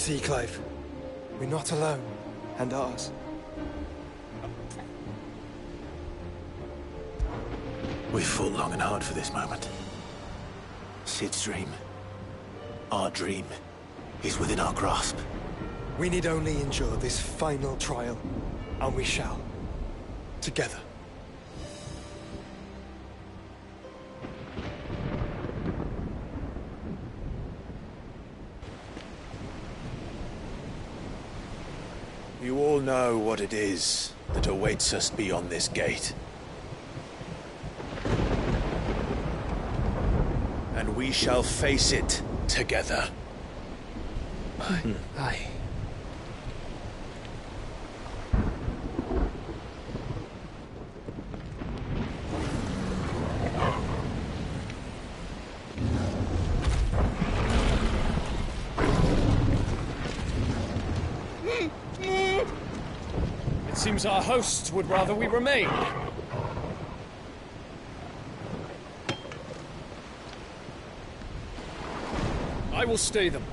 see, Clive? We're not alone, and ours. We've fought long and hard for this moment. Sid's dream, our dream, is within our grasp. We need only endure this final trial, and we shall. Together. You all know what it is that awaits us beyond this gate. And we shall face it together. Aye. It seems our hosts would rather we remain. I will stay them.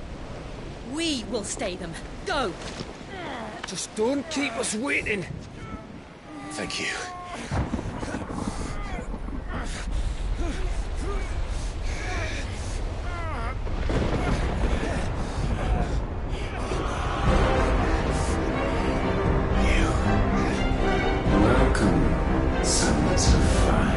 We will stay them. Go! Just don't keep us waiting. Thank you. Welcome, sons of fire.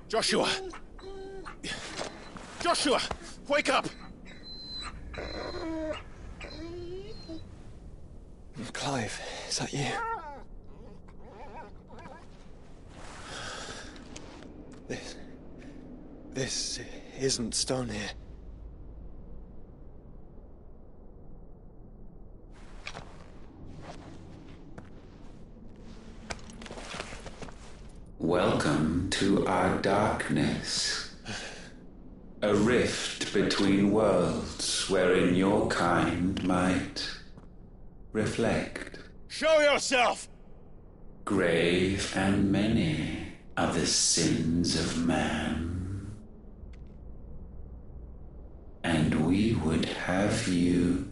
Joshua! Joshua! Wake up! Clive, is that you? This isn't stone here. Welcome to our darkness. A rift between worlds wherein your kind might reflect. Show yourself! Grave and many are the sins of man. And we would have you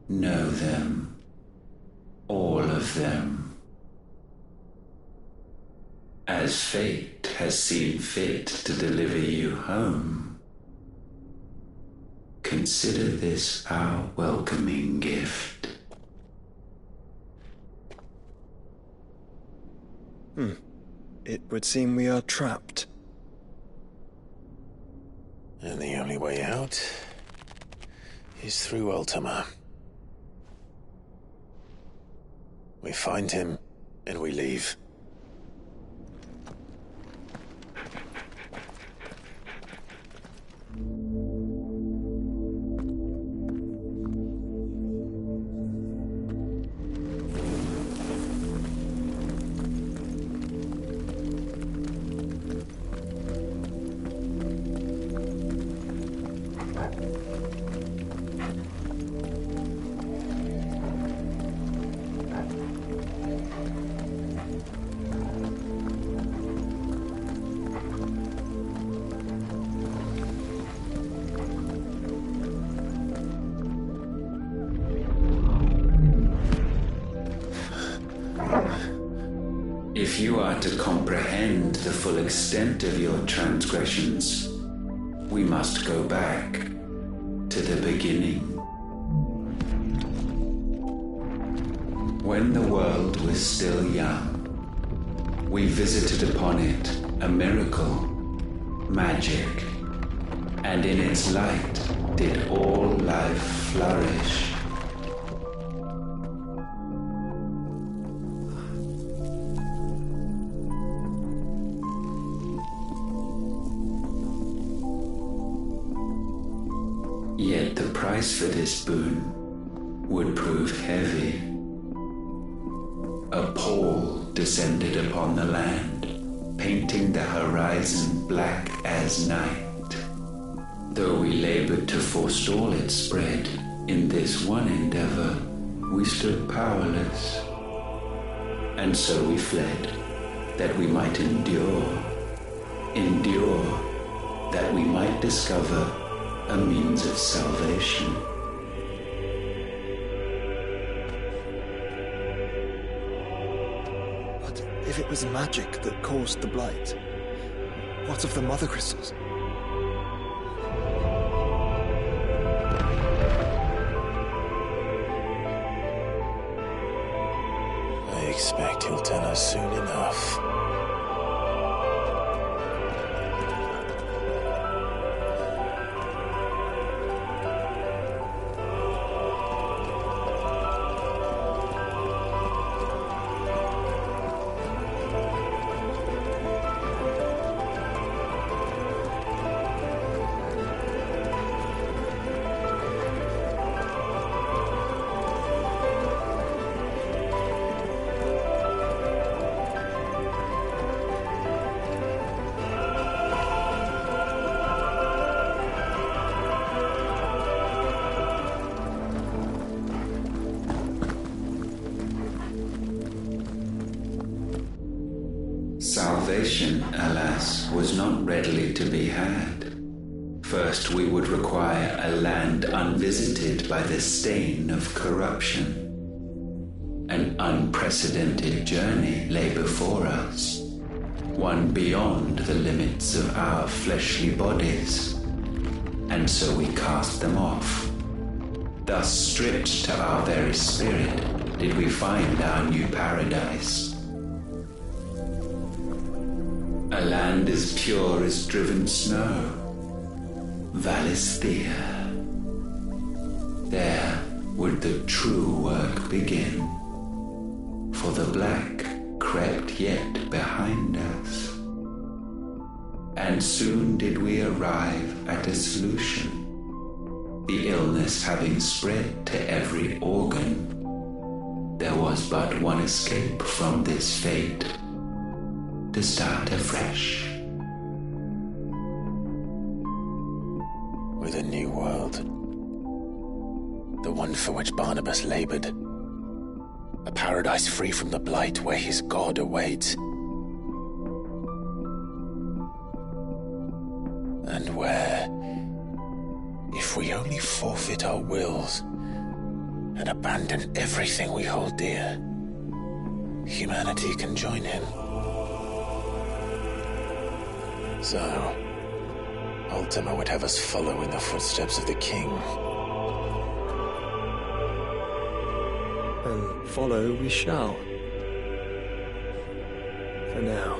know them. All of them. As fate has seen fit to deliver you home, consider this our welcoming gift. It would seem we are trapped. And the only way out is through Ultima. We find him, and we leave. If you are to comprehend the full extent of your transgressions, we must go back to to the beginning. When the world was still young, we visited upon it a miracle, magic, and in its light did all life flourish. Yet the price for this boon would prove heavy. A pall descended upon the land, painting the horizon black as night. Though we labored to forestall its spread, in this one endeavor we stood powerless. And so we fled, that we might endure, that we might discover a means of salvation. But if it was magic that caused the blight, what of the mother crystals? I expect he'll tell us soon enough. Salvation, alas, was not readily to be had. First, we would require a land unvisited by the stain of corruption. An unprecedented journey lay before us, one beyond the limits of our fleshly bodies, and so we cast them off. Thus, stripped to our very spirit, did we find our new paradise. A land as pure as driven snow, Valisthea. There would the true work begin, for the black crept yet behind us. And soon did we arrive at a solution, the illness having spread to every organ. There was but one escape from this fate, to start afresh. With a new world. The one for which Barnabas labored. A paradise free from the blight where his God awaits. And where, if we only forfeit our wills and abandon everything we hold dear, humanity can join him. So, Ultima would have us follow in the footsteps of the king. And follow we shall. For now.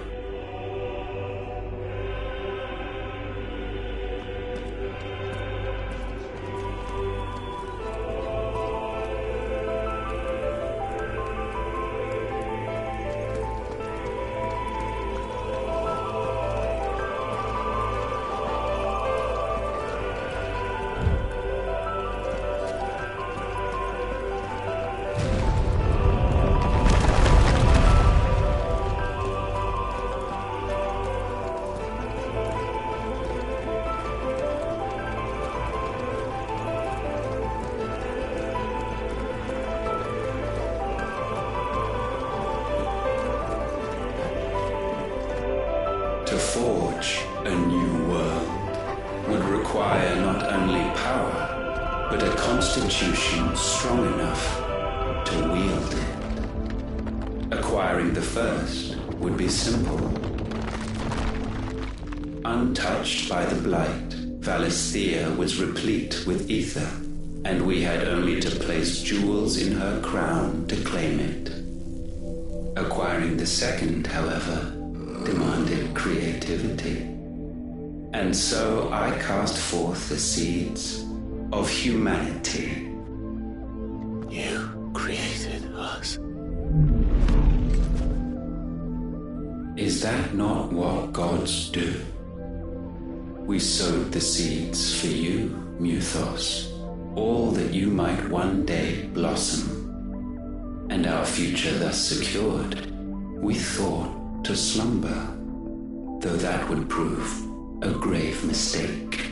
To forge a new world would require not only power, but a constitution strong enough to wield it. Acquiring the first would be simple. Untouched by the blight, Valisthea was replete with ether, and we had only to place jewels in her crown to claim it. Acquiring the second, however, demanded creativity. And so I cast forth the seeds of humanity. You created us. Is that not what gods do? We sowed the seeds for you, Muthos, all that you might one day blossom. And our future thus secured, we thought to slumber, though that would prove a grave mistake.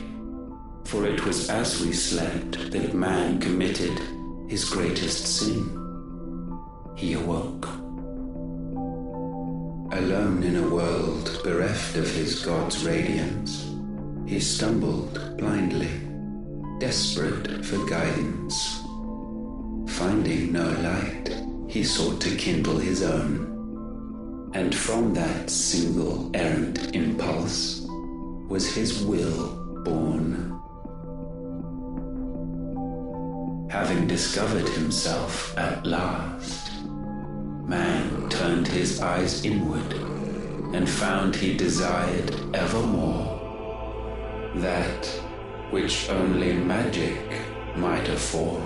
For it was as we slept that man committed his greatest sin. He awoke. Alone in a world bereft of his god's radiance, he stumbled blindly, desperate for guidance. Finding no light, he sought to kindle his own. And from that single errant impulse was his will born. Having discovered himself at last, man turned his eyes inward and found he desired evermore that which only magic might afford.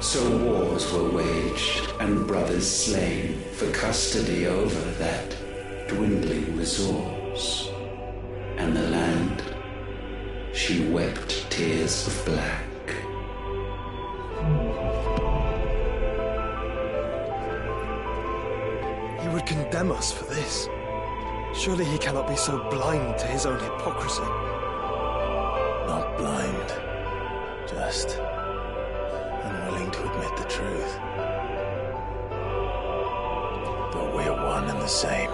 So wars were waged and brothers slain for custody over that dwindling resource, and the land, she wept tears of black. He would condemn us for this. Surely he cannot be so blind to his own hypocrisy. Not blind, just unwilling to admit the truth. But we're one and the same.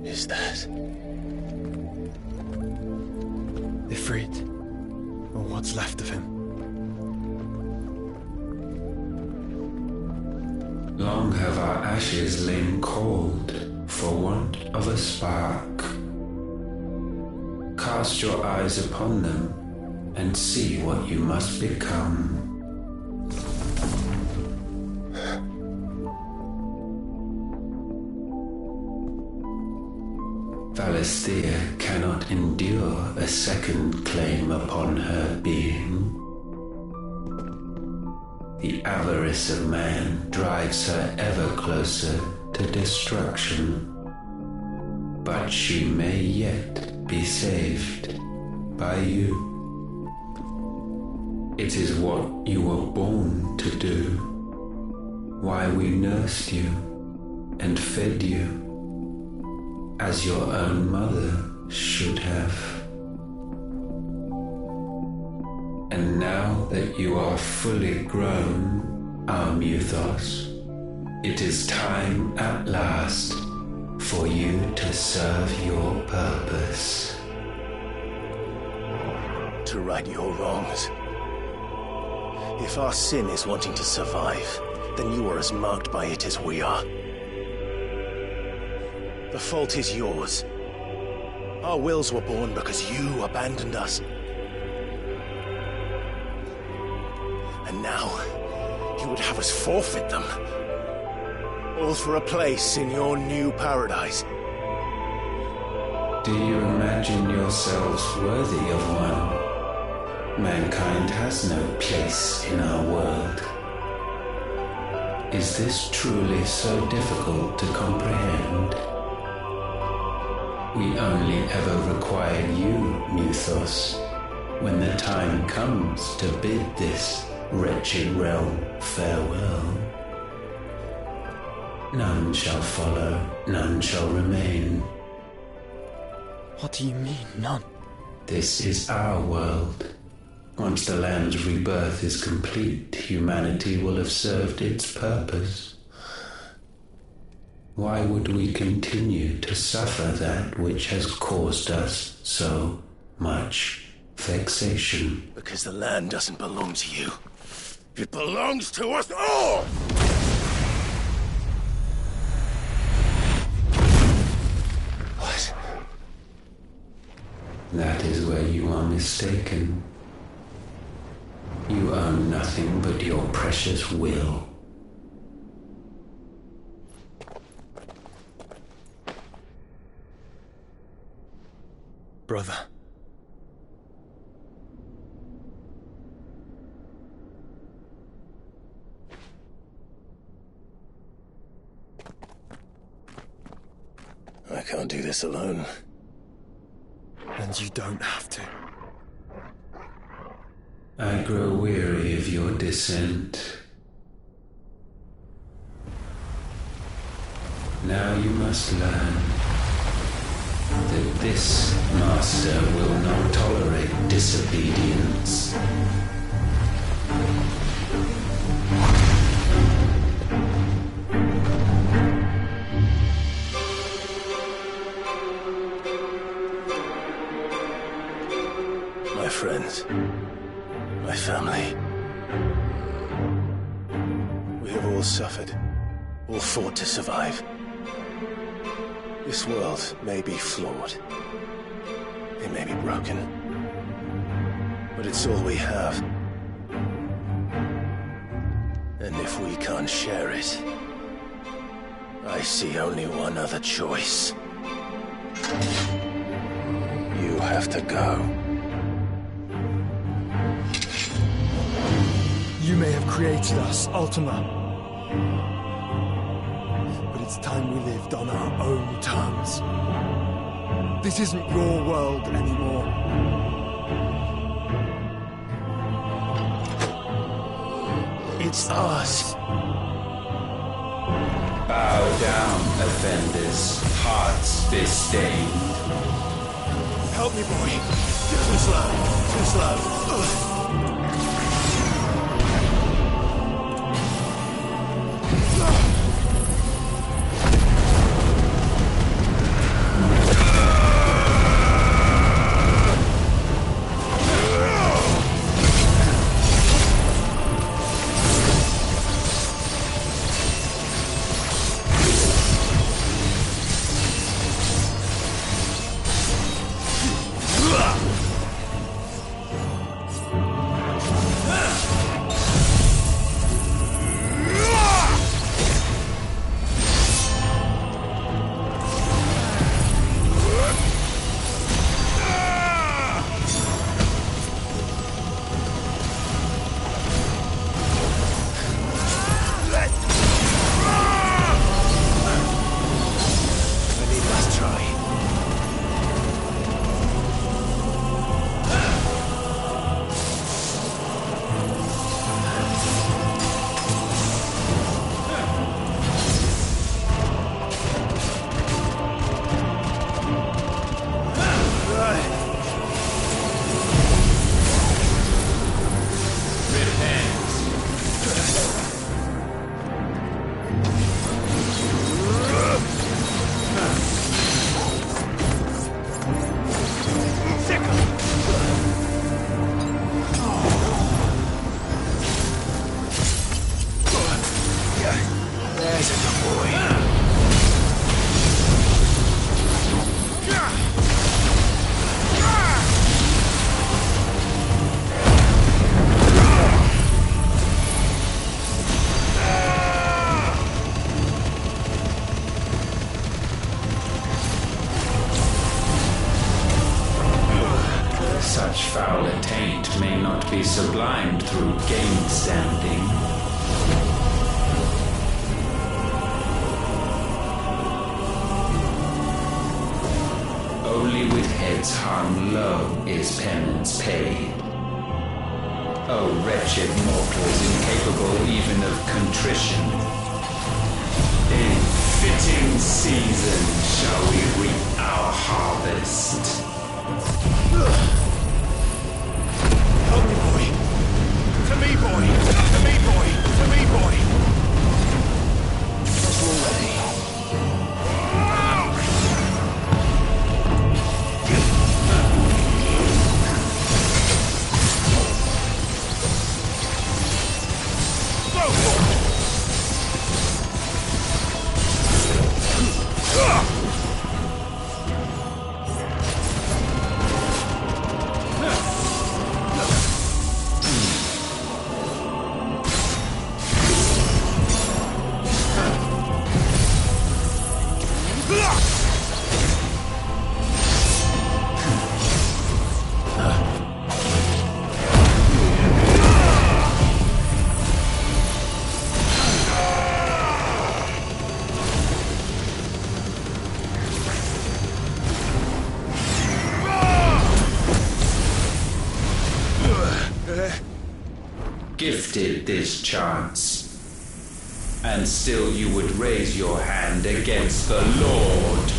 Is that Ifrit, or what's left of him. Long have our ashes lain cold for want of a spark. Cast your eyes upon them and see what you must become. Valisthea cannot endure a second claim upon her being. The avarice of man drives her ever closer to destruction. But she may yet be saved by you. It is what you were born to do, why we nursed you and fed you as your own mother should have. And now that you are fully grown, our Muthos, it is time at last for you to serve your purpose. to right your wrongs? If our sin is wanting to survive, then you are as marked by it as we are. The fault is yours. Our wills were born because you abandoned us. And now, you would have us forfeit them. All for a place in your new paradise. Do you imagine yourselves worthy of one? Mankind has no place in our world. Is this truly so difficult to comprehend? We only ever require you, Muthos, when the time comes to bid this wretched realm farewell. None shall follow, none shall remain. What do you mean, none? This is our world. Once the land's rebirth is complete, humanity will have served its purpose. Why would we continue to suffer that which has caused us so much vexation? Because the land doesn't belong to you. It belongs to us all! What? That is where you are mistaken. You own nothing but your precious will. Brother. I can't do this alone. And you don't have to. I grow weary of your dissent. Now you must learn that this master will not tolerate disobedience. My friends, my family, we have all suffered, all fought to survive. This world may be flawed, it may be broken, but it's all we have. And if we can't share it, I see only one other choice. You have to go. You may have created us, Ultima. But it's time we lived on our own terms. This isn't your world anymore. It's ours. Bow down, offenders, hearts disdained. Help me, boy. Too slow. Too slow. Ugh. Such foul attaint may not be sublimed through game standing. mortals incapable even of contrition. In fitting season shall we reap our harvest. Help me, boy! To me, boy! To me, boy! To me, boy! We're ready. Gifted this chance, and still you would raise your hand against the Lord.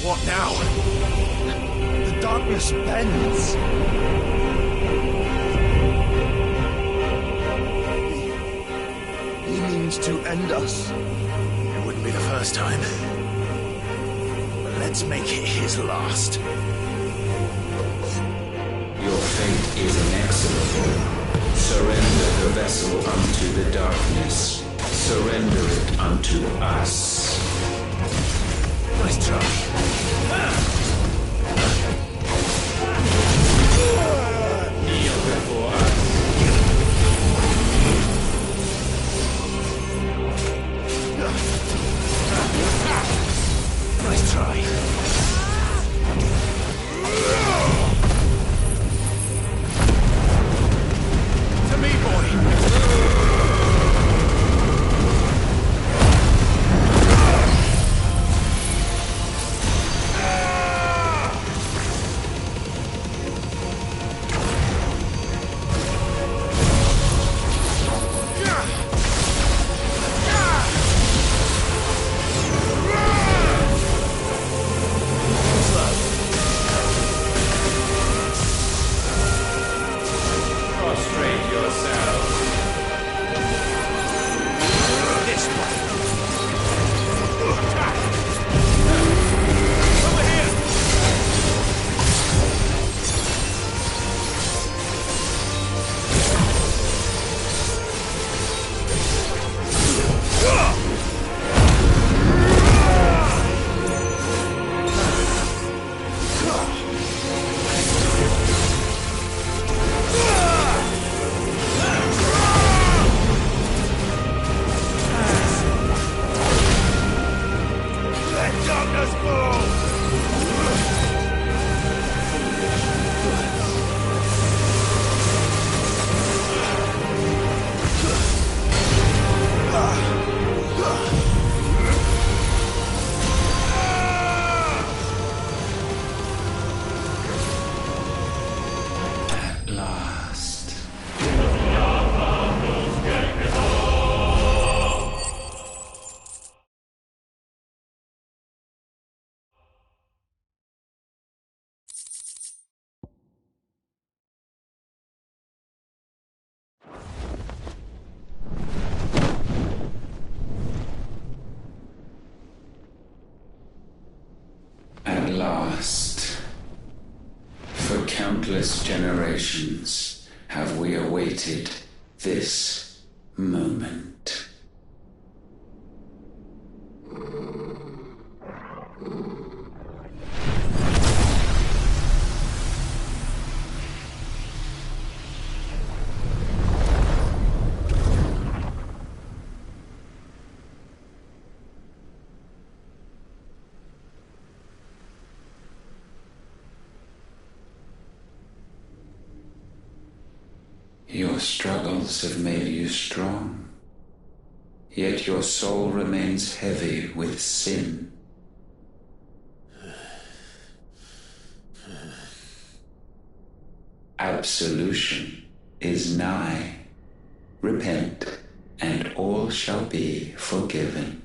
What now? The darkness bends. He means to end us. It wouldn't be the first time. But let's make it his last. Your fate is inexorable. Surrender the vessel unto the darkness. Surrender it unto us. Nice try. Kneel before us. Nice try. To me, boy! Prostrate yourself. This way! Over here! Let darkness fall! At last. At last, for countless generations have we awaited this moment. Your struggles have made you strong, yet your soul remains heavy with sin. Absolution is nigh. Repent, and all shall be forgiven.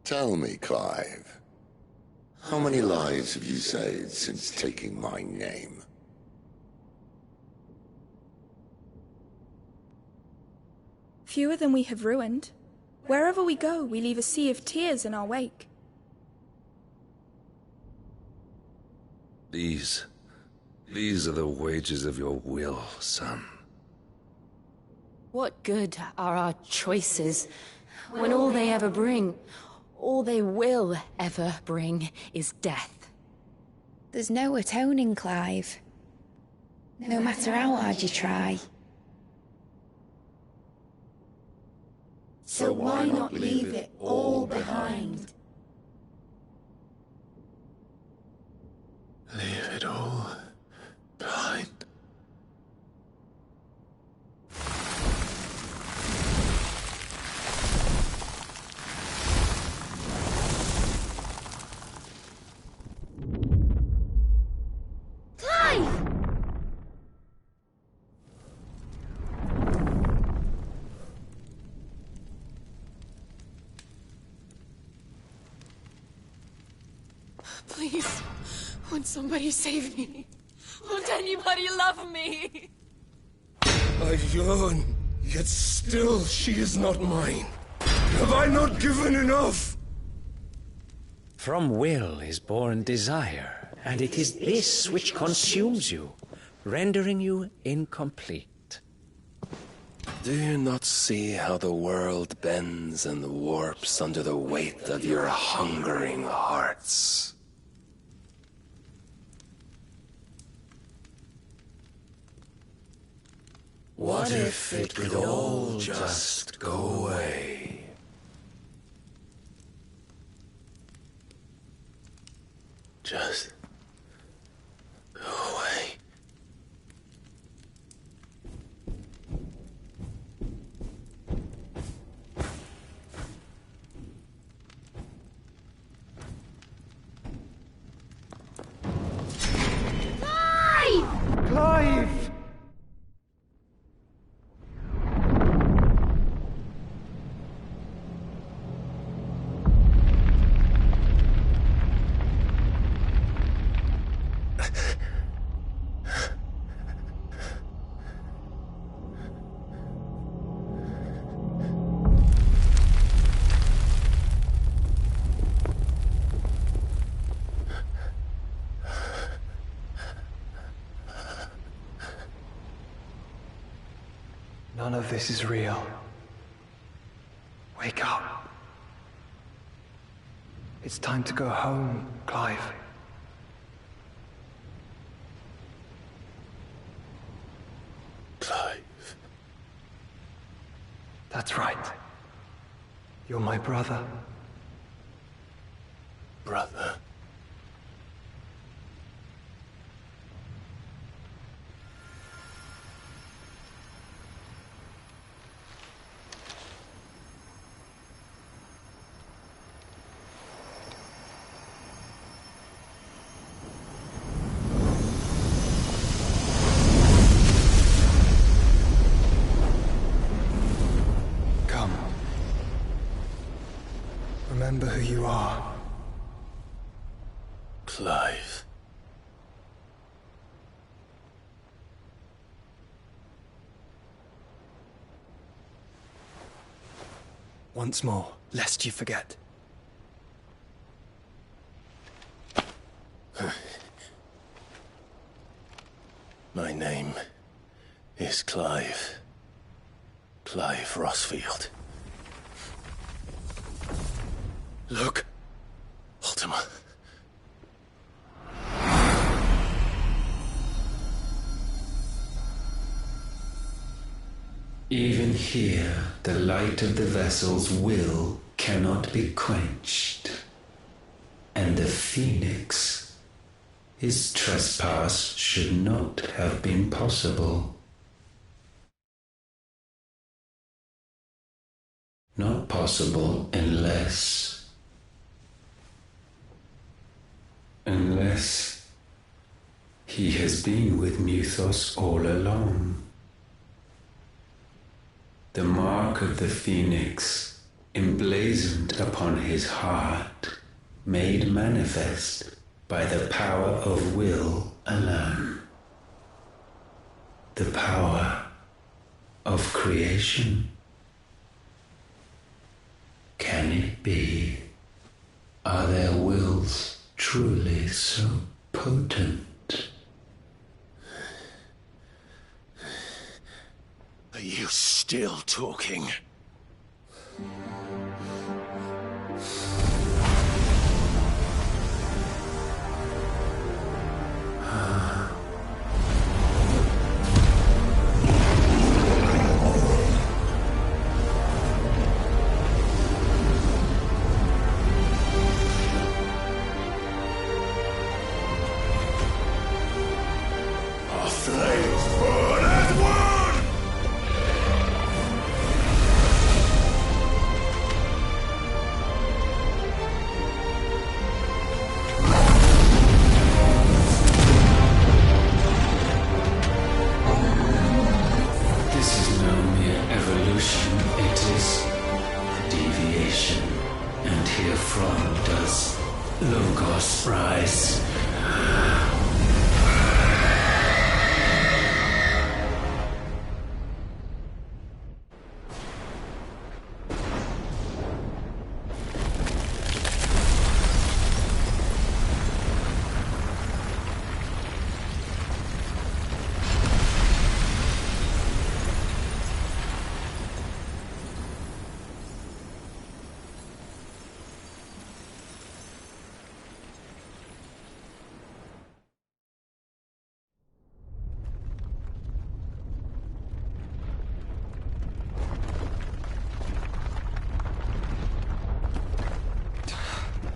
Tell me, Clive, how many lives have you saved since taking my name? Fewer than we have ruined. Wherever we go, we leave a sea of tears in our wake. These are the wages of your will, son. What good are our choices when all they ever bring, all they will ever bring, is death? There's no atoning, Clive. No matter how hard you try. So why not leave it all behind? Leave it all behind. Please, won't somebody save me? Won't anybody love me? I yearn, yet still she is not mine. Have I not given enough? From will is born desire, and it is this which consumes you, rendering you incomplete. Do you not see how the world bends and warps under the weight of your hungering hearts? What if it could all just go away? Just go away. Clive! None of this is real. Wake up. It's time to go home, Clive. Clive. That's right. You're my brother. Brother. Remember who you are. Clive. Once more, lest you forget. My name is Clive. Clive Rossfield. Look, Ultima. Even here, the light of the vessel's will cannot be quenched. And the Phoenix, his trespass should not have been possible. Not possible unless he has been with Mythos all along. The mark of the Phoenix, emblazoned upon his heart, made manifest by the power of will alone. The power of creation. Can it be? Are their wills truly so potent? Are you still talking?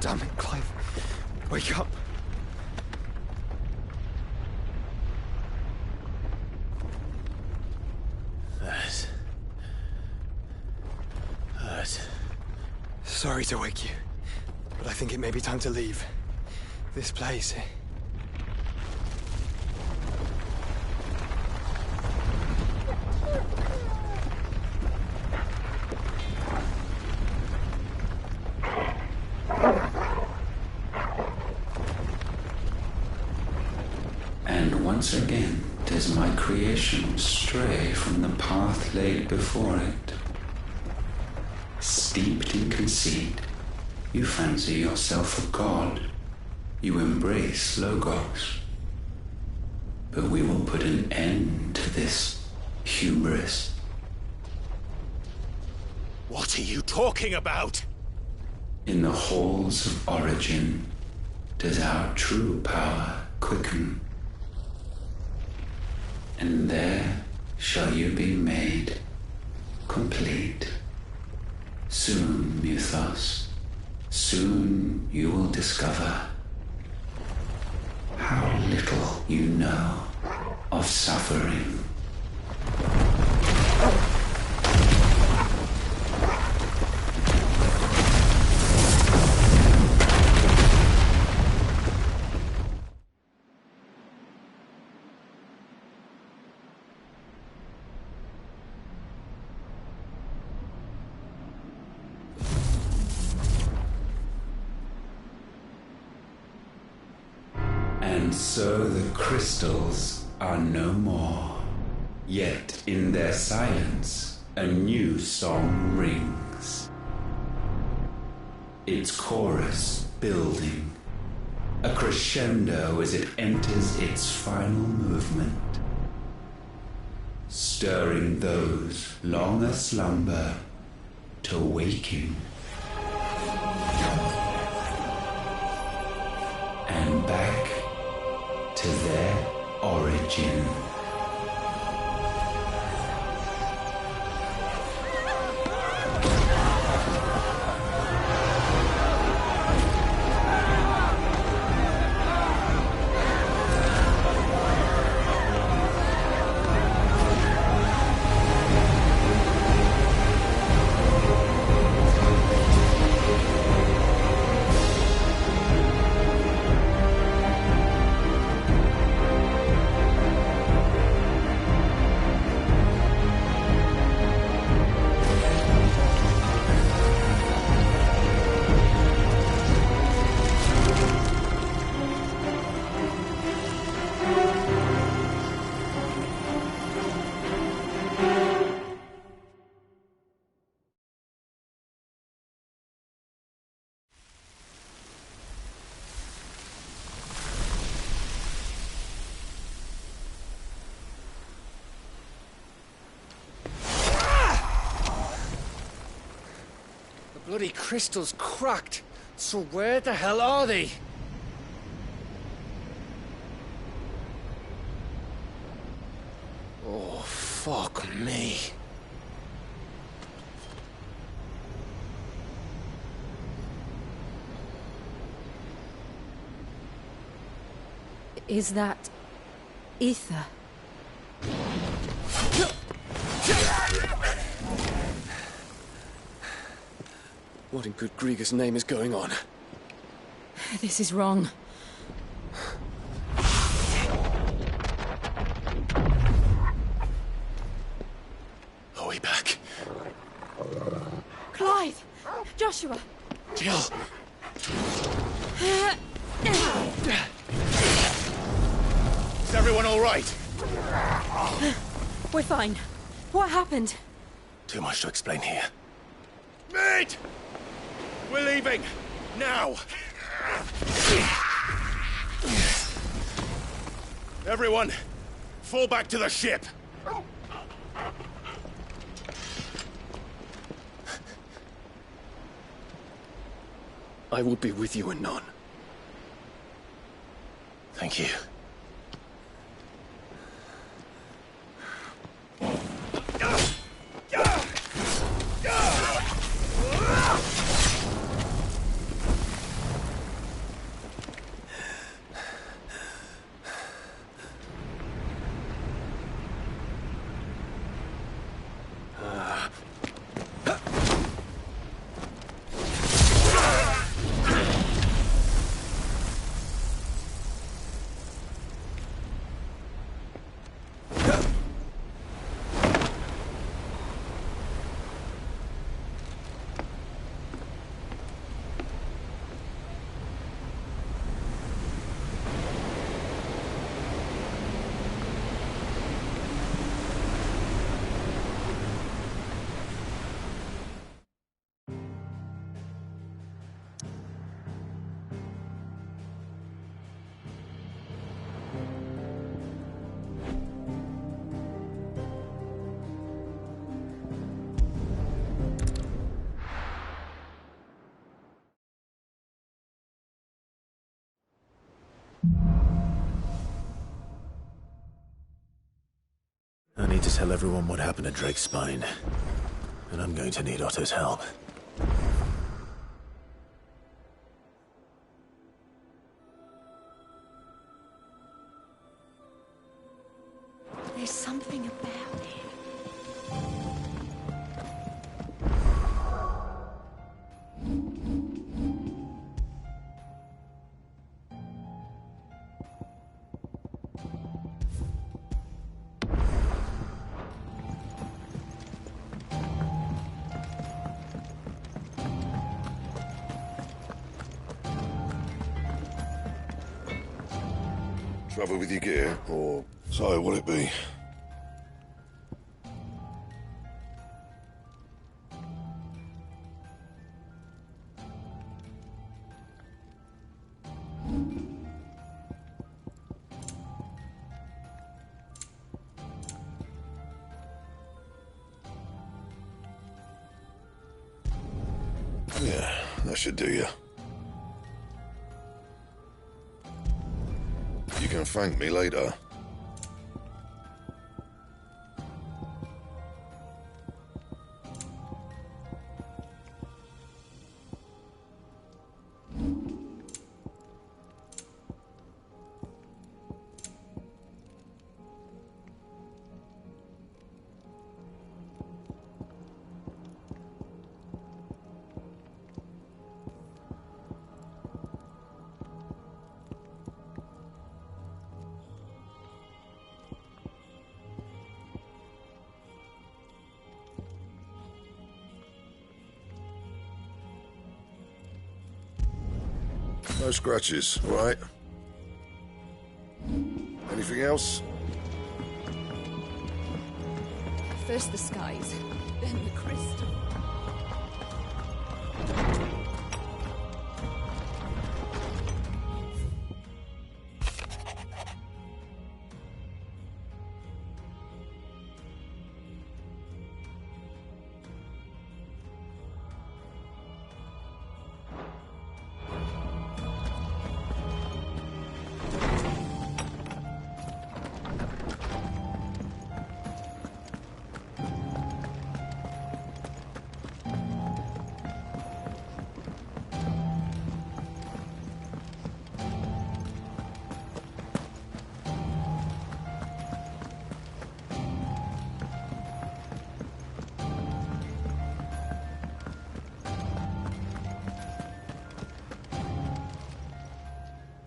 Damn it, Clive. Wake up. That hurt. Sorry to wake you, but I think it may be time to leave. This place. Once again does my creation stray from the path laid before it. Steeped in conceit, you fancy yourself a god. You embrace Logos. But we will put an end to this hubris. What are you talking about? In the halls of origin does our true power quicken. And there shall you be made complete. Soon, Mythos, soon you will discover how little you know of suffering. And so the crystals are no more. Yet in their silence, a new song rings. Its chorus building, a crescendo as it enters its final movement. stirring those long aslumber to waking, and back to their origin. Bloody crystal's cracked. So where the hell are they? Oh, fuck me. Is that ether? What in good Grieger's name is going on? This is wrong. Are we back? Clive! Joshua! Jill! Is everyone all right? We're fine. What happened? Too much to explain here. Mate! We're leaving! Now! Everyone, fall back to the ship! I will be with you anon. Thank you. I need to tell everyone what happened at Drake's Spine. And I'm going to need Otto's help. There's something about it. Trouble with your gear, or so will it be? Yeah, that should do you. You can thank me later. No scratches, right? Anything else? First the skies, then the crystal.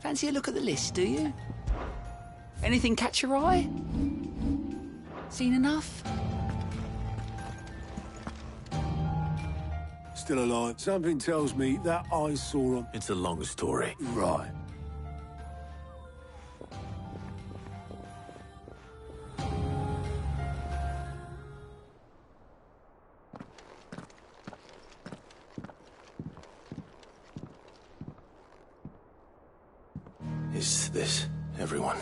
Fancy a look at the list, do you? Anything catch your eye? Seen enough? Still alive. Something tells me that I saw him. It's a long story. Right. Is this everyone?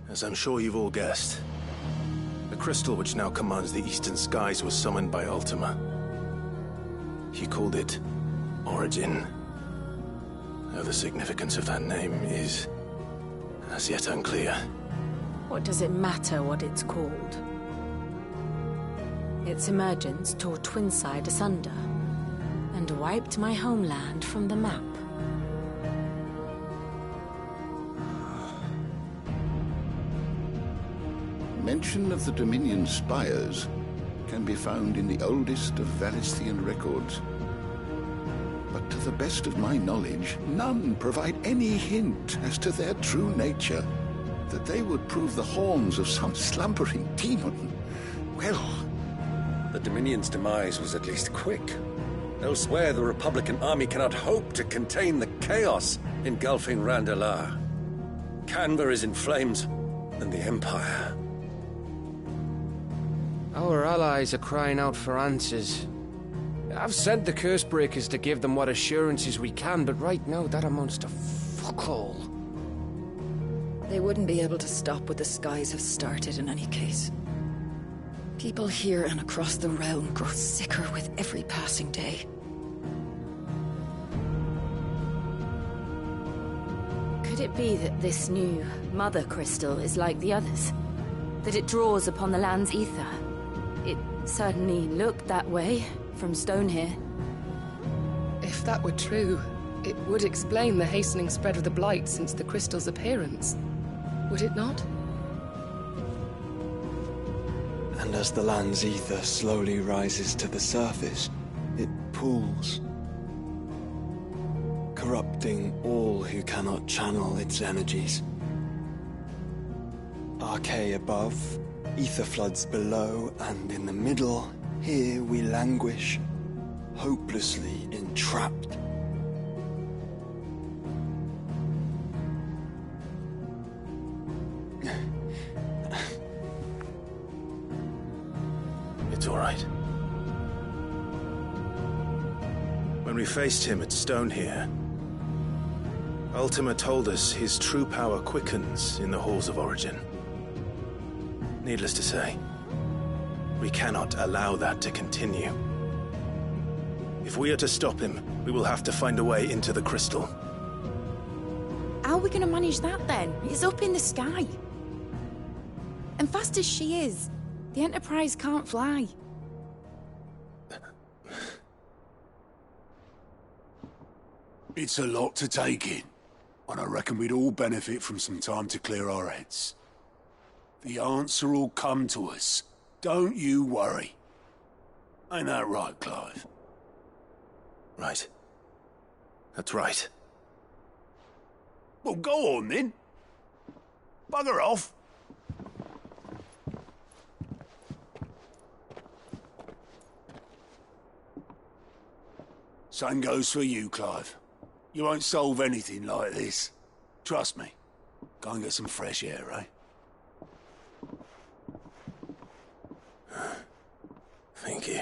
As I'm sure you've all guessed, the crystal which now commands the eastern skies was summoned by Ultima. He called it Origin. Though the significance of that name is as yet unclear. What does it matter what it's called? Its emergence tore Twinside asunder and wiped my homeland from the map. Mention of the Dominion spires can be found in the oldest of Valisthian records. But to the best of my knowledge, none provide any hint as to their true nature, that they would prove the horns of some slumbering demon. Well, the Dominion's demise was at least quick. Elsewhere, the Republican army cannot hope to contain the chaos engulfing Randalar. Canberra is in flames, and the Empire. Our allies are crying out for answers. I've sent the Cursebreakers to give them what assurances we can, but right now that amounts to fuck all. They wouldn't be able to stop what the skies have started in any case. People here and across the realm grow sicker with every passing day. Could it be that this new Mother Crystal is like the others? That it draws upon the land's ether? It certainly looked that way from stone here. If that were true, it would explain the hastening spread of the Blight since the crystal's appearance. Would it not? And as the land's ether slowly rises to the surface, it pools, corrupting all who cannot channel its energies. Archay above, ether floods below, and in the middle, here we languish, hopelessly entrapped. It's all right. When we faced him at Stone here, Ultima told us his true power quickens in the halls of origin. Needless to say, we cannot allow that to continue. If we are to stop him, we will have to find a way into the crystal. How are we going to manage that then? It's up in the sky. And fast as she is, the Enterprise can't fly. It's a lot to take in, and I reckon we'd all benefit from some time to clear our heads. The answer will come to us. Don't you worry. Ain't that right, Clive? Right. That's right. Well, go on then. Bugger off. Same goes for you, Clive. You won't solve anything like this. Trust me. Go and get some fresh air, eh? Thank you.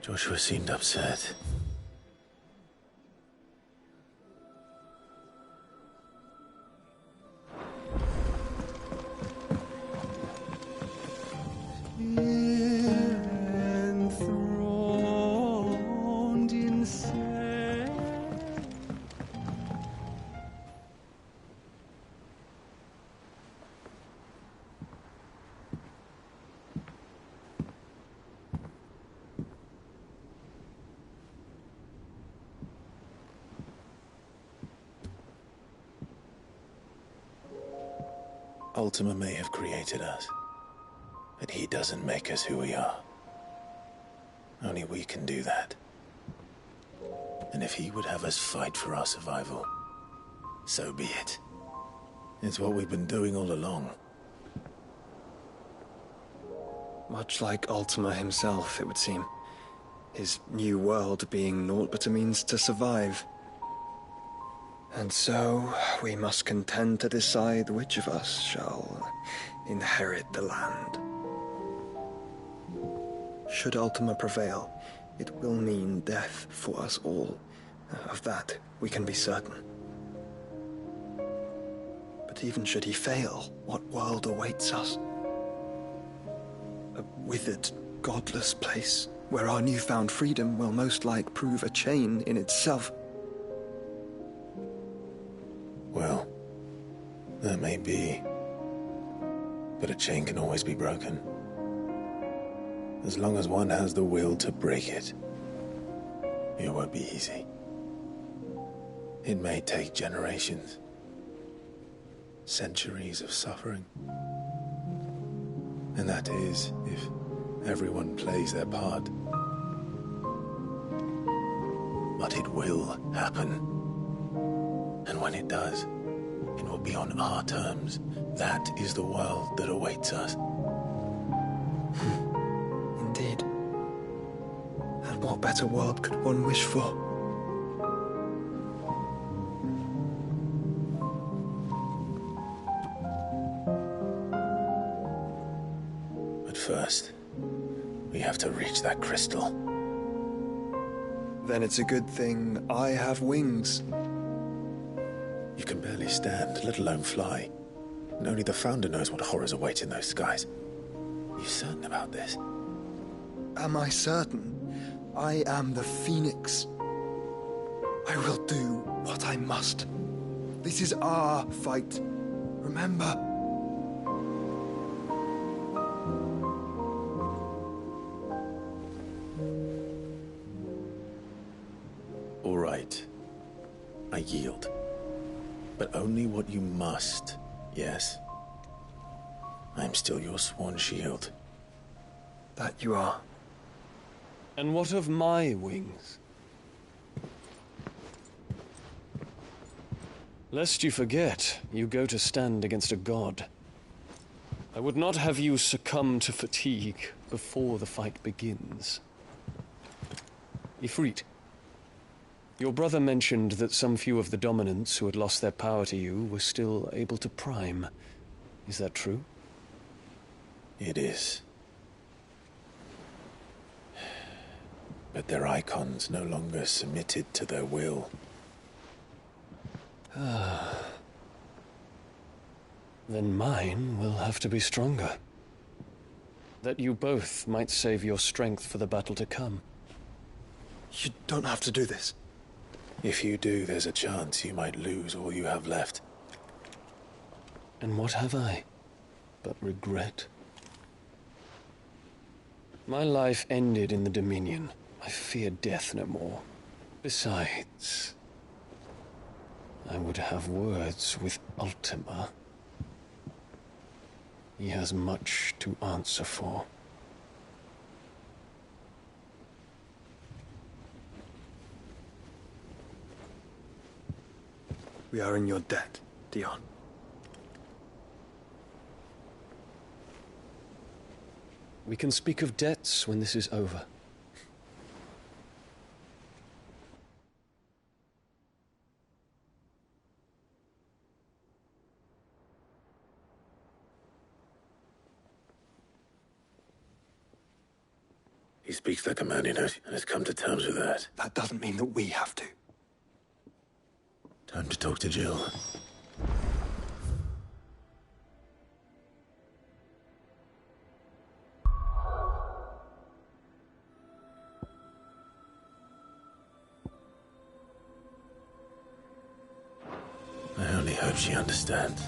Joshua seemed upset. Enthroned in sand. Ultima may have created us, but he doesn't make us who we are. Only we can do that. And if he would have us fight for our survival, so be it. It's what we've been doing all along. Much like Ultima himself, it would seem. His new world being naught but a means to survive. And so, we must contend to decide which of us shall inherit the land. Should Ultima prevail, it will mean death for us all. Of that, we can be certain. But even should he fail, what world awaits us? A withered, godless place, where our newfound freedom will most like prove a chain in itself. Well, that may be, but a chain can always be broken. As long as one has the will to break it, it won't be easy. It may take generations, centuries of suffering. And that is, if everyone plays their part. But it will happen. And when it does, it will be on our terms. That is the world that awaits us. Indeed. And what better world could one wish for? But first, we have to reach that crystal. Then it's a good thing I have wings. You can barely stand, let alone fly. And only the Founder knows what horrors await in those skies. Are you certain about this? Am I certain? I am the Phoenix. I will do what I must. This is our fight. Remember? All right. I yield. But only what you must, yes? I'm still your sworn shield. That you are. And what of my wings? Lest you forget, you go to stand against a god. I would not have you succumb to fatigue before the fight begins. Ifrit, your brother mentioned that some few of the dominants who had lost their power to you were still able to prime. Is that true? It is. but their icons no longer submitted to their will. Then mine will have to be stronger. That you both might save your strength for the battle to come. You don't have to do this. If you do, there's a chance you might lose all you have left. And what have I but regret? My life ended in the Dominion. I fear death no more. Besides, I would have words with Ultima. He has much to answer for. We are in your debt, Dion. We can speak of debts when this is over. He speaks like a man who knows and has come to terms with that. That doesn't mean that we have to. Time to talk to Jill. I only hope she understands.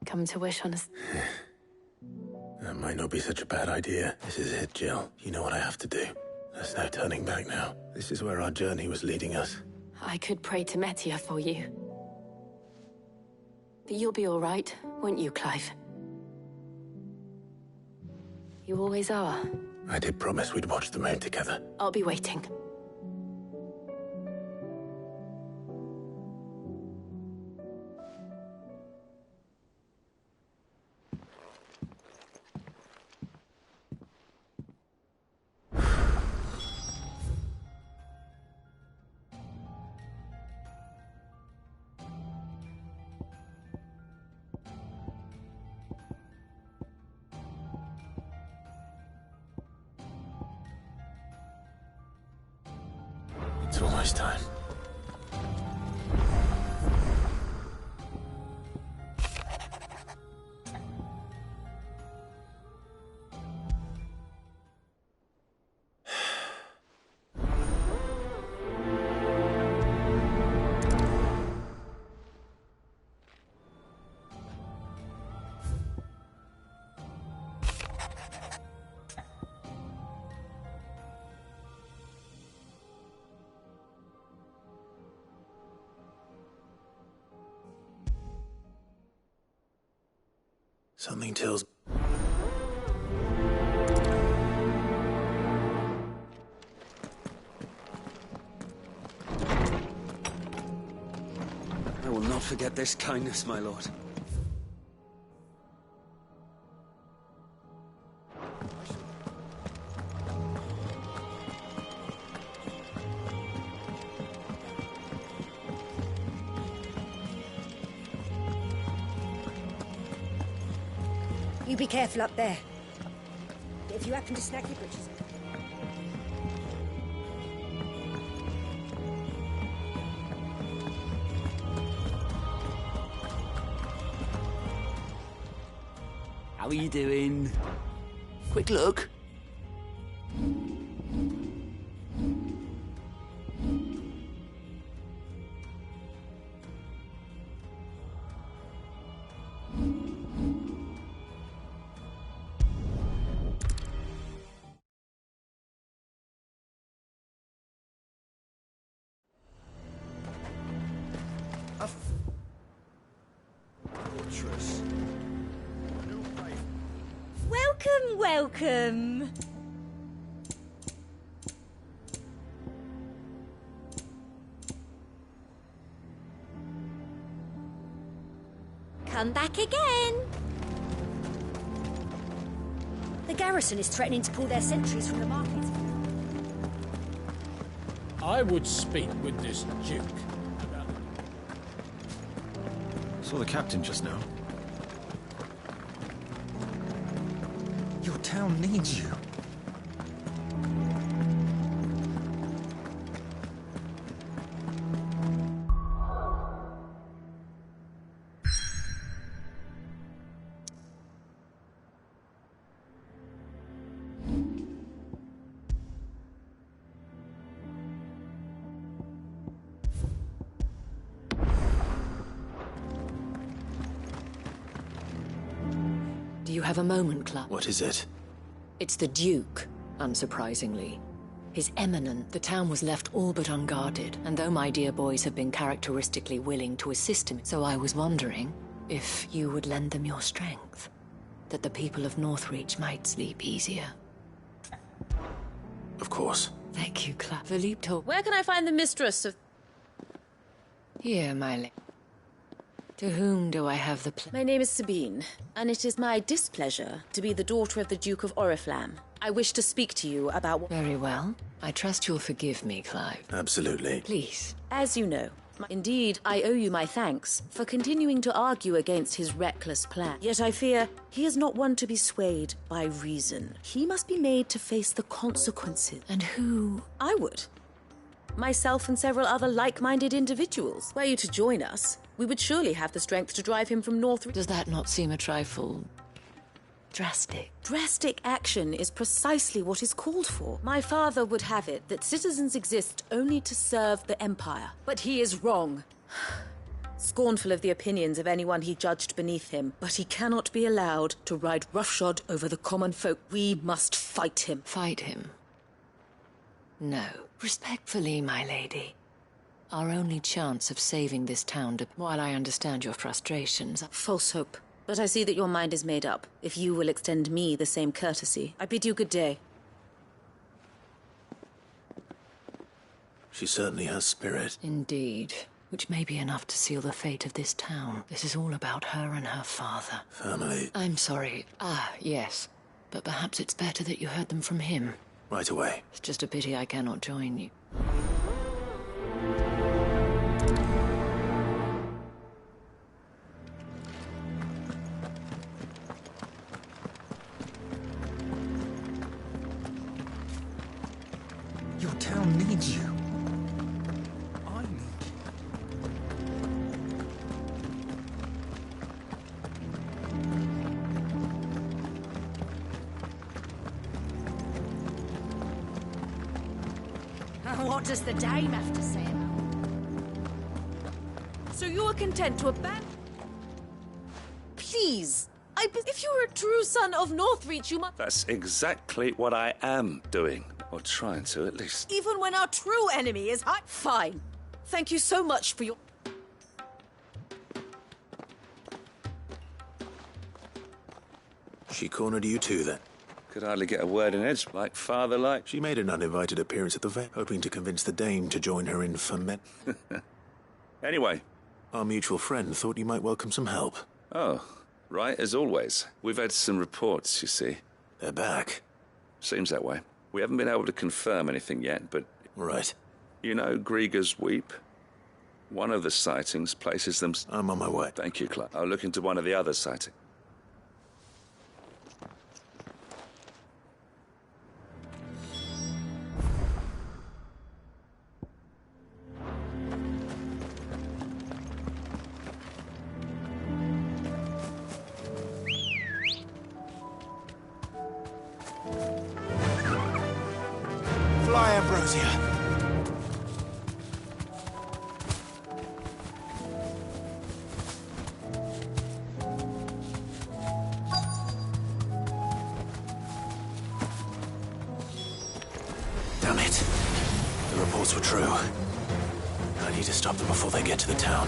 Come to wish on us. That might not be such a bad idea. This is it, Jill. You know what I have to do. There's no turning back now. This is where our journey was leading us. I could pray to Metia for you. But you'll be all right, won't you, Clive? You always are. I did promise we'd watch the moon together. I'll be waiting. It's almost time. Something tells... I will not forget this kindness, my lord. You be careful up there. If you happen to snag your britches. How are you doing? Quick look. Welcome, welcome. Come back again. The garrison is threatening to pull their sentries from the market. I would speak with this Duke. Saw the captain just now. Your town needs you. Do you have a moment, Clark? What is it? It's the Duke, unsurprisingly. His Eminence. The town was left all but unguarded, and though my dear boys have been characteristically willing to assist him, so I was wondering if you would lend them your strength, that the people of Northreach might sleep easier. Of course. Thank you, Clark. Philippe told... Where can I find the mistress of... Here, my lady. To whom do I have the pleasure? My name is Sabine, and it is my displeasure to be the daughter of the Duke of Oriflamme. I wish to speak to you about... Very well. I trust you'll forgive me, Clive. Absolutely. Please. As you know, indeed, I owe you my thanks for continuing to argue against his reckless plan. Yet I fear he is not one to be swayed by reason. He must be made to face the consequences. And who? I would. Myself and several other like-minded individuals. Were you to join us, we would surely have the strength to drive him from Northreach. Does that not seem a trifle... drastic? Drastic action is precisely what is called for. My father would have it that citizens exist only to serve the Empire. But he is wrong. Scornful of the opinions of anyone he judged beneath him, but he cannot be allowed to ride roughshod over the common folk. We must fight him. Fight him? No. Respectfully, my lady. Our only chance of saving this town, while I understand your frustrations... False hope. But I see that your mind is made up. If you will extend me the same courtesy, I bid you good day. She certainly has spirit. Indeed. Which may be enough to seal the fate of this town. This is all about her and her father. Family. I'm sorry. Yes. But perhaps it's better that you heard them from him. Right away. It's just a pity I cannot join you. Your town needs you. I need What does the dame have to say about it? So you are content to abandon... Please! If you are a true son of Northreach, you must... That's exactly what I am doing. Or trying to, at least. Even when our true enemy is high... Fine. Thank you so much for your... She cornered you too, then? Could hardly get a word in edge, like father-like. She made an uninvited appearance at the vet, hoping to convince the dame to join her in ferment. Anyway. Our mutual friend thought you might welcome some help. Oh, right, as always. We've had some reports, you see. They're back. Seems that way. We haven't been able to confirm anything yet, but... Right. You know Grieger's Weep? One of the sightings places them... I'm on my way. Thank you, Clark. I'll look into one of the other sightings. Fly, Ambrosia! Damn it. The reports were true. I need to stop them before they get to the town.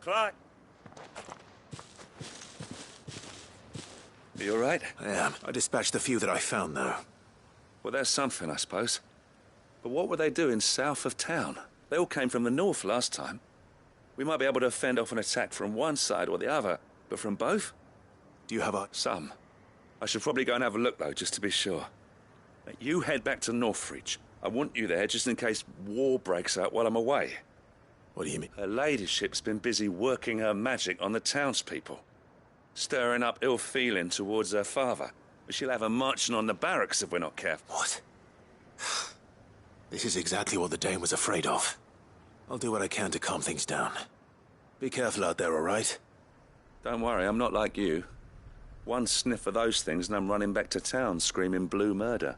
Clark! Are you all right? I am. I dispatched the few that I found, though. Well, there's something, I suppose. But what were they doing south of town? They all came from the north last time. We might be able to fend off an attack from one side or the other, but from both? Do you have a... Some. I should probably go and have a look, though, just to be sure. Now, you head back to Northreach. I want you there just in case war breaks out while I'm away. What do you mean? Her ladyship's been busy working her magic on the townspeople, stirring up ill feeling towards her father. But she'll have her marching on the barracks if we're not careful. What? This is exactly what the Dane was afraid of. I'll do what I can to calm things down. Be careful out there, all right? Don't worry, I'm not like you. One sniff of those things and I'm running back to town screaming blue murder.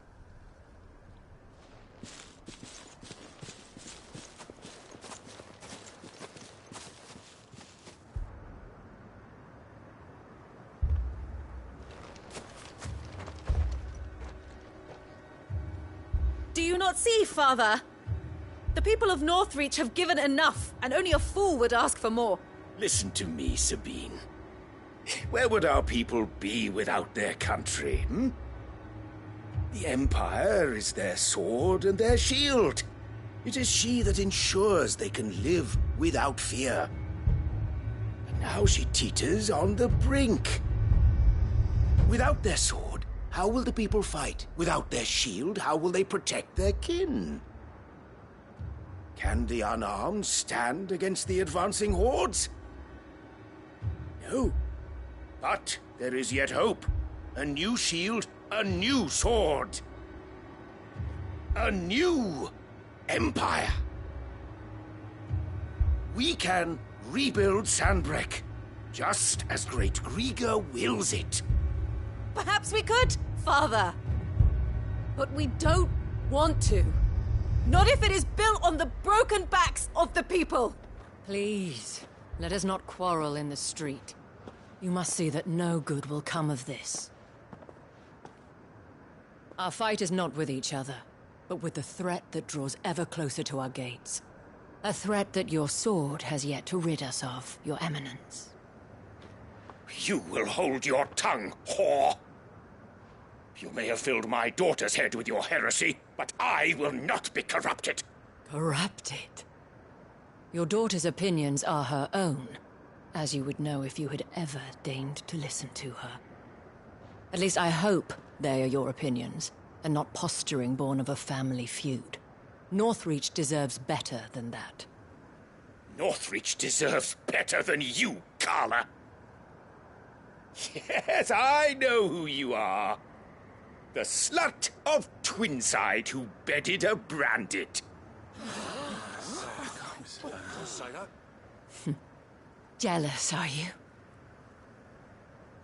Do you not see, Father? The people of Northreach have given enough, and only a fool would ask for more. Listen to me, Sabine. Where would our people be without their country, hmm? The Empire is their sword and their shield. It is she that ensures they can live without fear. And now she teeters on the brink. Without their sword, how will the people fight? Without their shield, how will they protect their kin? Can the unarmed stand against the advancing hordes? No. But there is yet hope. A new shield, a new sword. A new empire. We can rebuild Sandbreck, just as Great Griga wills it. Perhaps we could, Father. But we don't want to. Not if it is built on the broken backs of the people. Please, let us not quarrel in the street. You must see that no good will come of this. Our fight is not with each other, but with the threat that draws ever closer to our gates. A threat that your sword has yet to rid us of, Your Eminence. You will hold your tongue, whore! You may have filled my daughter's head with your heresy, but I will not be corrupted. Corrupted? Your daughter's opinions are her own, as you would know if you had ever deigned to listen to her. At least I hope they are your opinions, and not posturing born of a family feud. Northreach deserves better than that. Northreach deserves better than you, Carla. Yes, I know who you are. The slut of Twinside who bedded a Branded. Jealous, are you?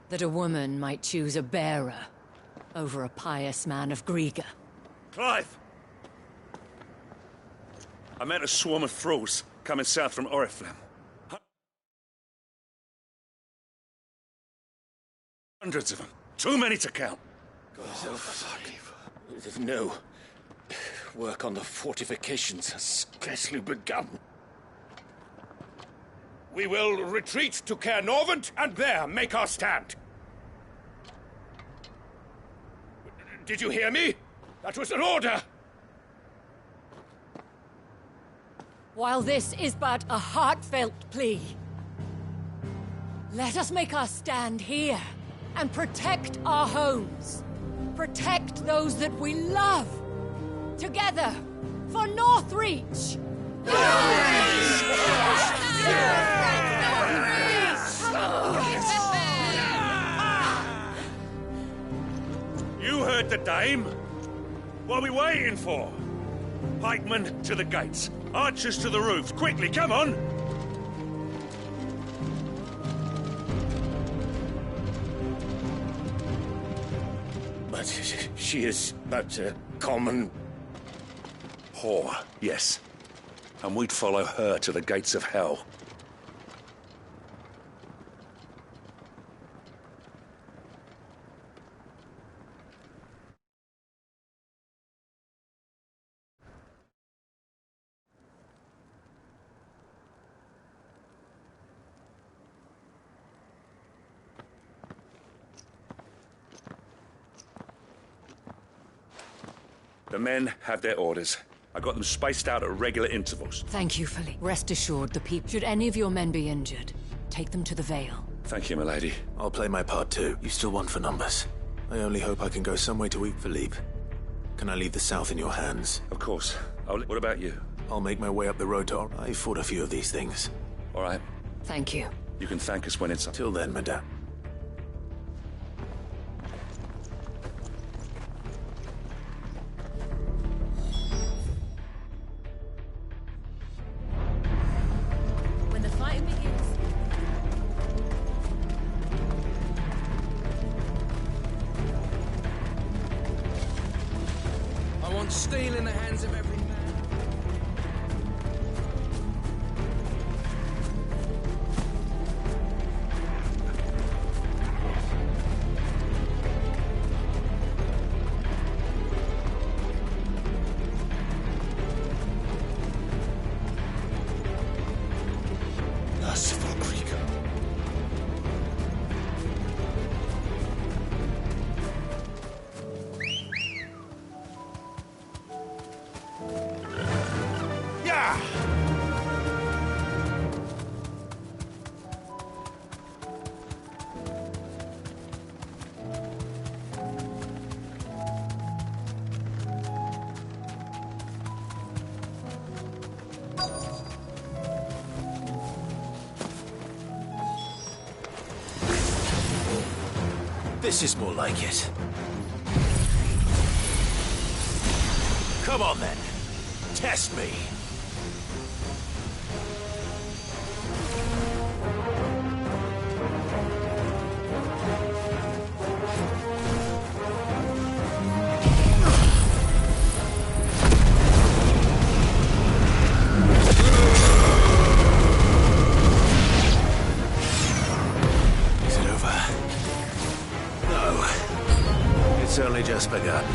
That a woman might choose a bearer over a pious man of Griga. Clive! I met a swarm of thralls coming south from Oriflamme. Hundreds of them. Too many to count. No. Work on the fortifications has scarcely begun. We will retreat to Caer Norvent and there make our stand. Did you hear me? That was an order! While this is but a heartfelt plea, let us make our stand here and protect our homes. Protect those that we love. Together, for Northreach! You heard the dame. What are we waiting for? Pikemen to the gates. Archers to the roofs. Quickly, come on! But she is but a common... whore, yes. And we'd follow her to the gates of hell. The men have their orders. I got them spaced out at regular intervals. Thank you, Philly. Rest assured, the people... Should any of your men be injured, take them to the Vale. Thank you, milady. I'll play my part too. You still want for numbers. I only hope I can go some way to eat Philippe. Can I leave the south in your hands? Of course. What about you? I'll make my way up the road to... I fought a few of these things. All right. Thank you. You can thank us when it's... Till then, madame. When the fighting begins... I want steel in the hands of every man. Merciful creek. Yeah! This is more like it. Come on then. Test me. Is it over? No. It's only just begun.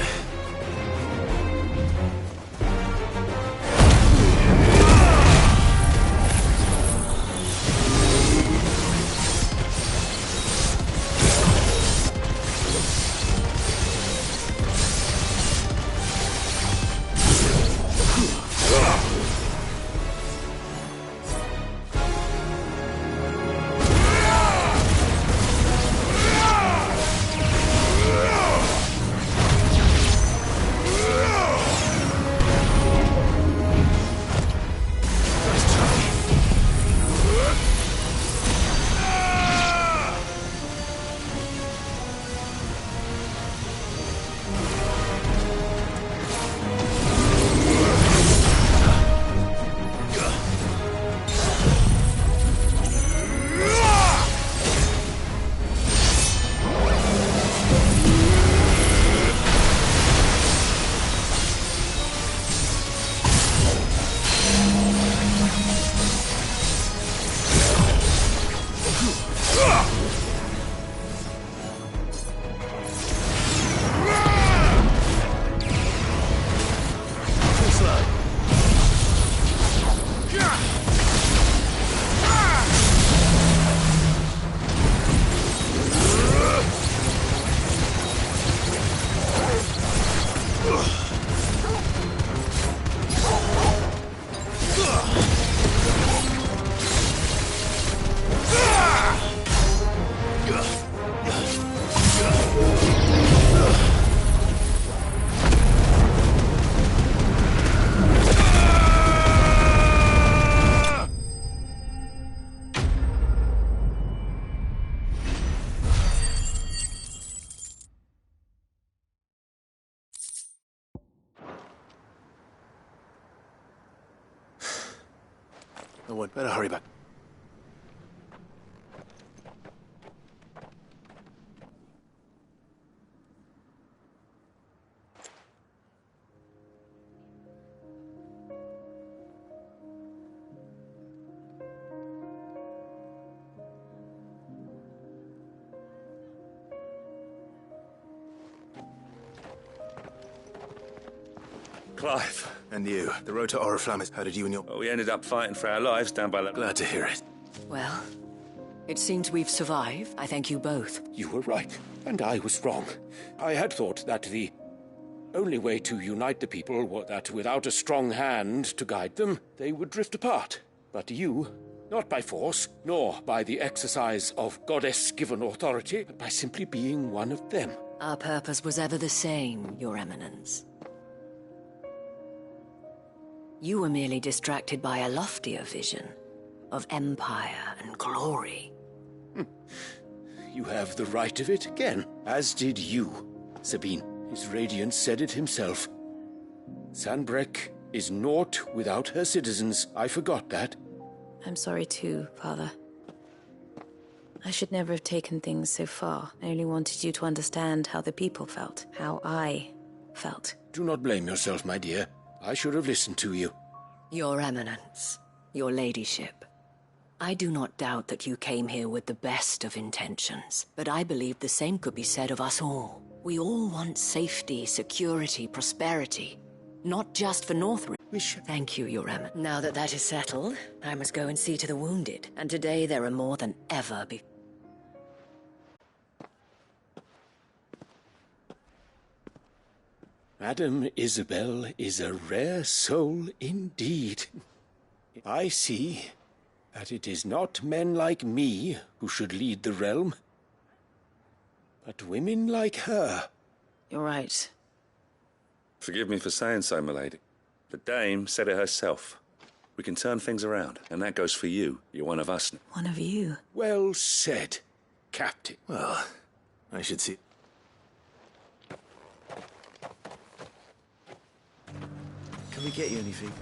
No one. Better hurry back. Clive. And you. The road to Oriflamme. How did you and your... Well, we ended up fighting for our lives down by the... Glad to hear it. Well, it seems we've survived. I thank you both. You were right, and I was wrong. I had thought that the only way to unite the people was that without a strong hand to guide them, they would drift apart. But you, not by force, nor by the exercise of goddess-given authority, but by simply being one of them. Our purpose was ever the same, Your Eminence. You were merely distracted by a loftier vision of empire and glory. You have the right of it again, as did you, Sabine. His radiance said it himself. Sanbreque is naught without her citizens. I forgot that. I'm sorry too, Father. I should never have taken things so far. I only wanted you to understand how the people felt, how I felt. Do not blame yourself, my dear. I should have listened to you. Your Eminence, your ladyship, I do not doubt that you came here with the best of intentions, but I believe the same could be said of us all. We all want safety, security, prosperity, not just for Northrend. Thank you, Your Eminence. Now that that is settled, I must go and see to the wounded, and today there are more than ever before. Madame Isabel is a rare soul indeed. I see that it is not men like me who should lead the realm, but women like her. You're right. Forgive me for saying so, milady. The dame said it herself. We can turn things around, and that goes for you. You're one of us. One of you. Well said, Captain. Well, I should see. Can we get you anything?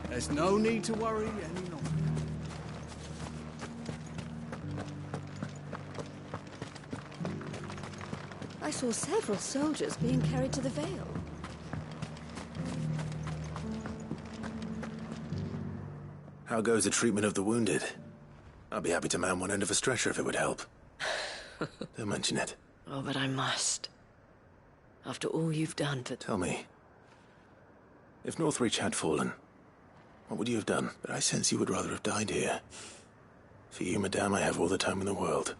There's no need to worry any longer. I saw several soldiers being carried to the Vale. How goes the treatment of the wounded? I'll be happy to man one end of a stretcher if it would help. Don't mention it. Oh, but I must. After all you've done for... Tell me, if Northreach had fallen, what would you have done? But I sense you would rather have died here. For you, madame, I have all the time in the world.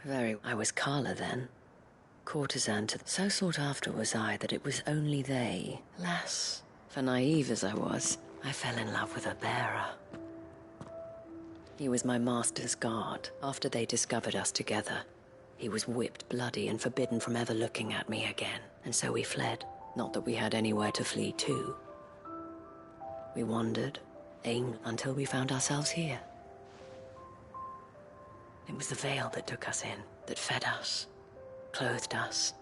I was Carla then. Courtesan to... So sought after was I that it was only they. Alas, for naive as I was, I fell in love with a bearer. He was my master's guard. After they discovered us together, he was whipped bloody and forbidden from ever looking at me again. And so we fled. Not that we had anywhere to flee to. We wandered, aimed until we found ourselves here. It was the Vale that took us in, that fed us, clothed us.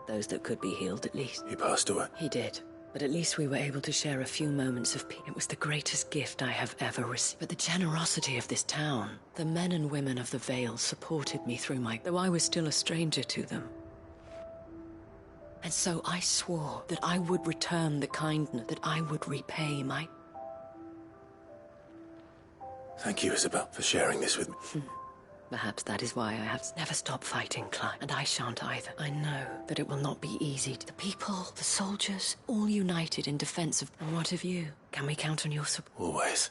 Those that could be healed, at least. He passed away. He did. But at least we were able to share a few moments of peace. It was the greatest gift I have ever received. But the generosity of this town, the men and women of the Vale supported me through though I was still a stranger to them. And so I swore that I would return the kindness, that I would repay my... Thank you, Isabel, for sharing this with me. Perhaps that is why I have never stopped fighting, Clive. And I shan't either. I know that it will not be easy. The people, the soldiers, all united in defense of... And what of you? Can we count on your support? Always.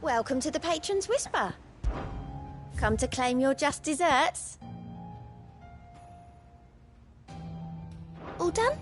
Welcome to the Patron's Whisper. Come to claim your just desserts? All done?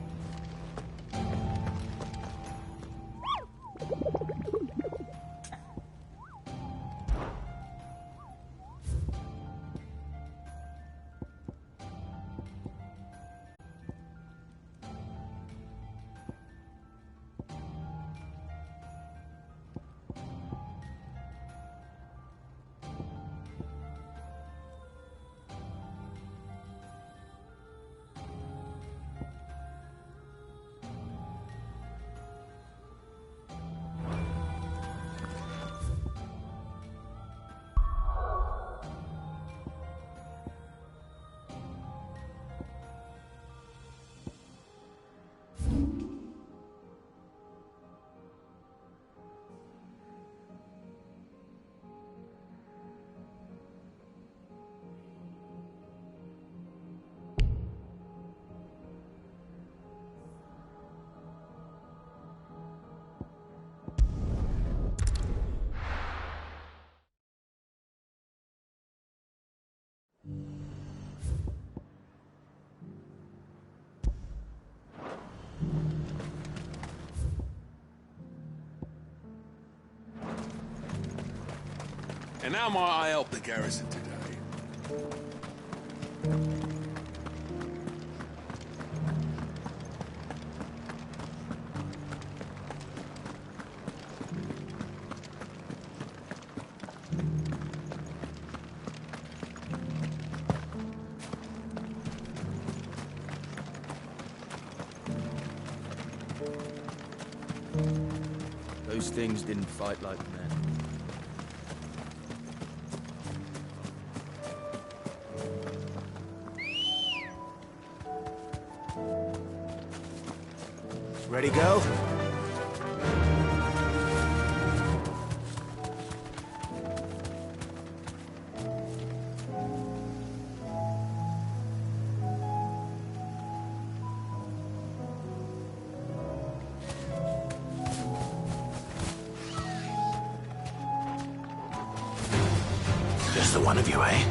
And how might I help the garrison today? Those things didn't fight like men. Ready, go? Just the one of you, eh?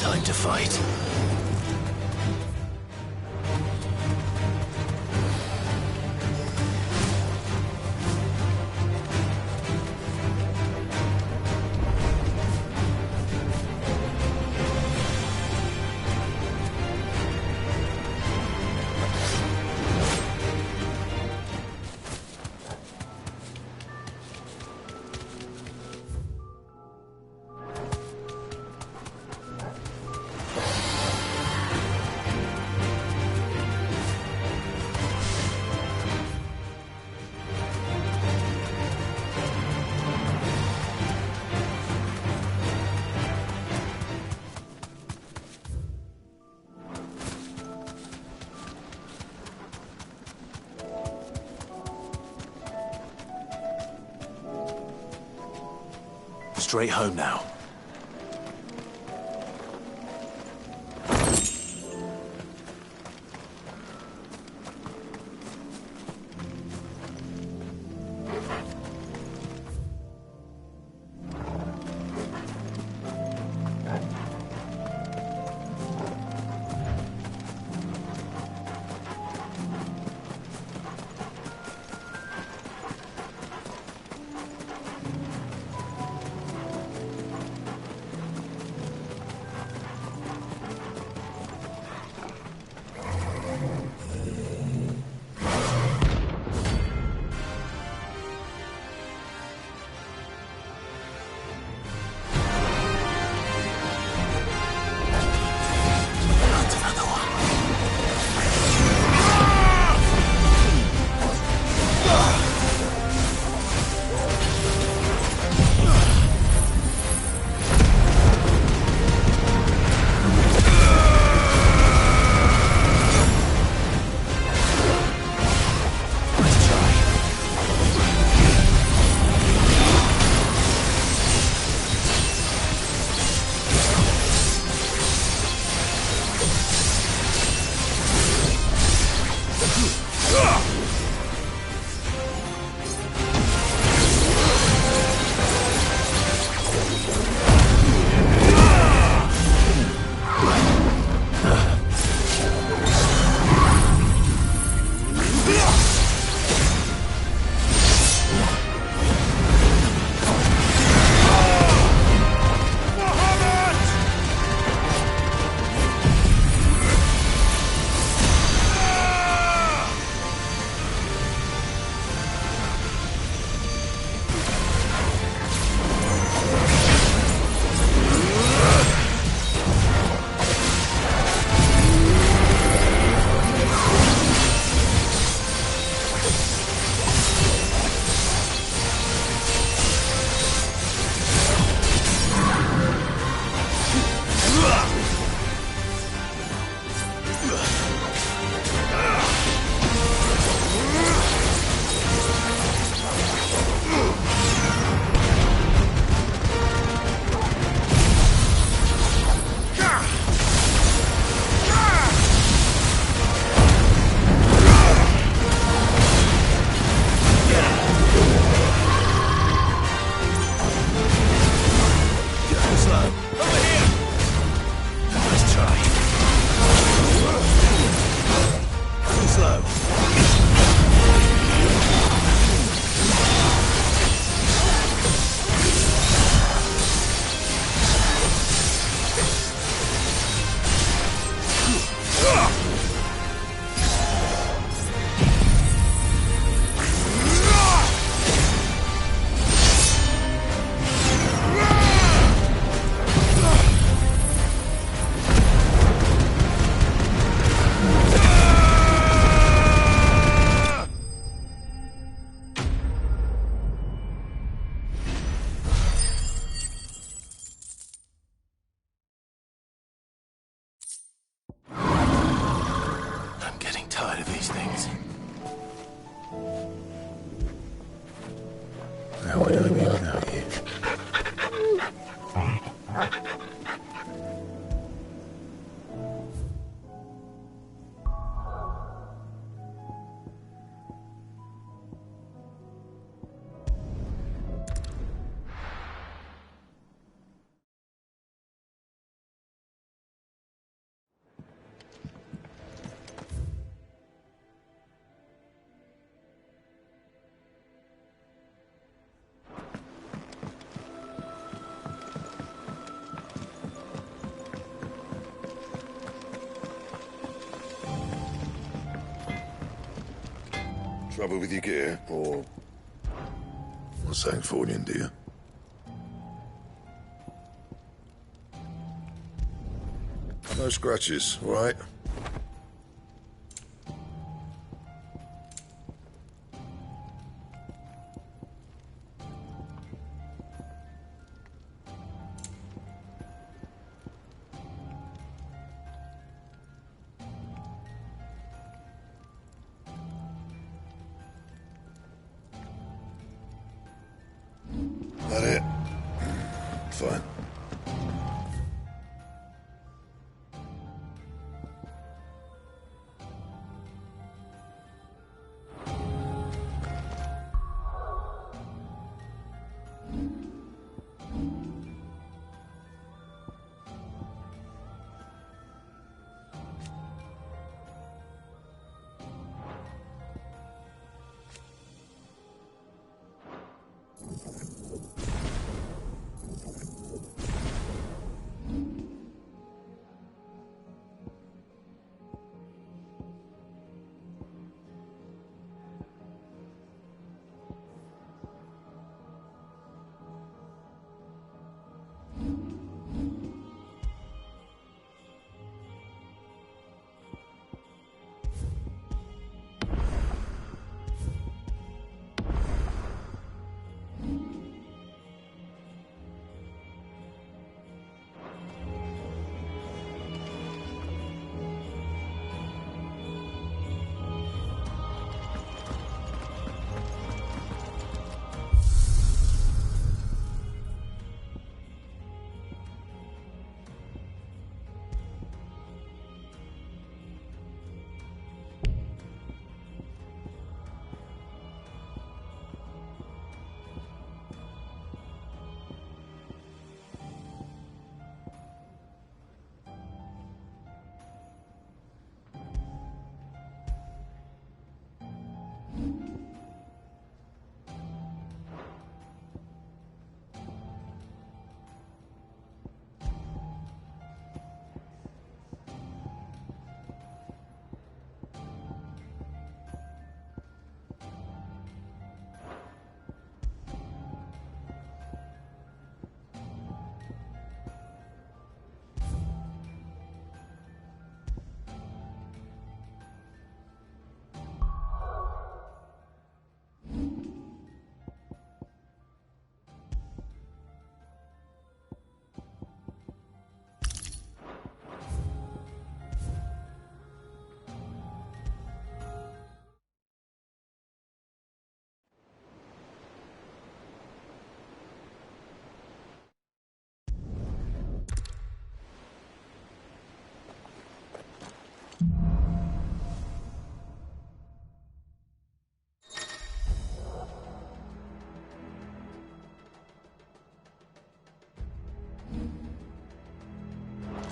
Time to fight. Straight home now. tired of these things. How will I be without you? Trouble with your gear, or... Not saying Fornian, do you? No scratches, all right? That it? Fine.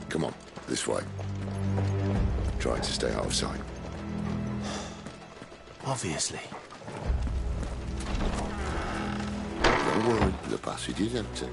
Come on, this way. Trying to stay out of sight. Obviously. Don't worry, the passage is empty.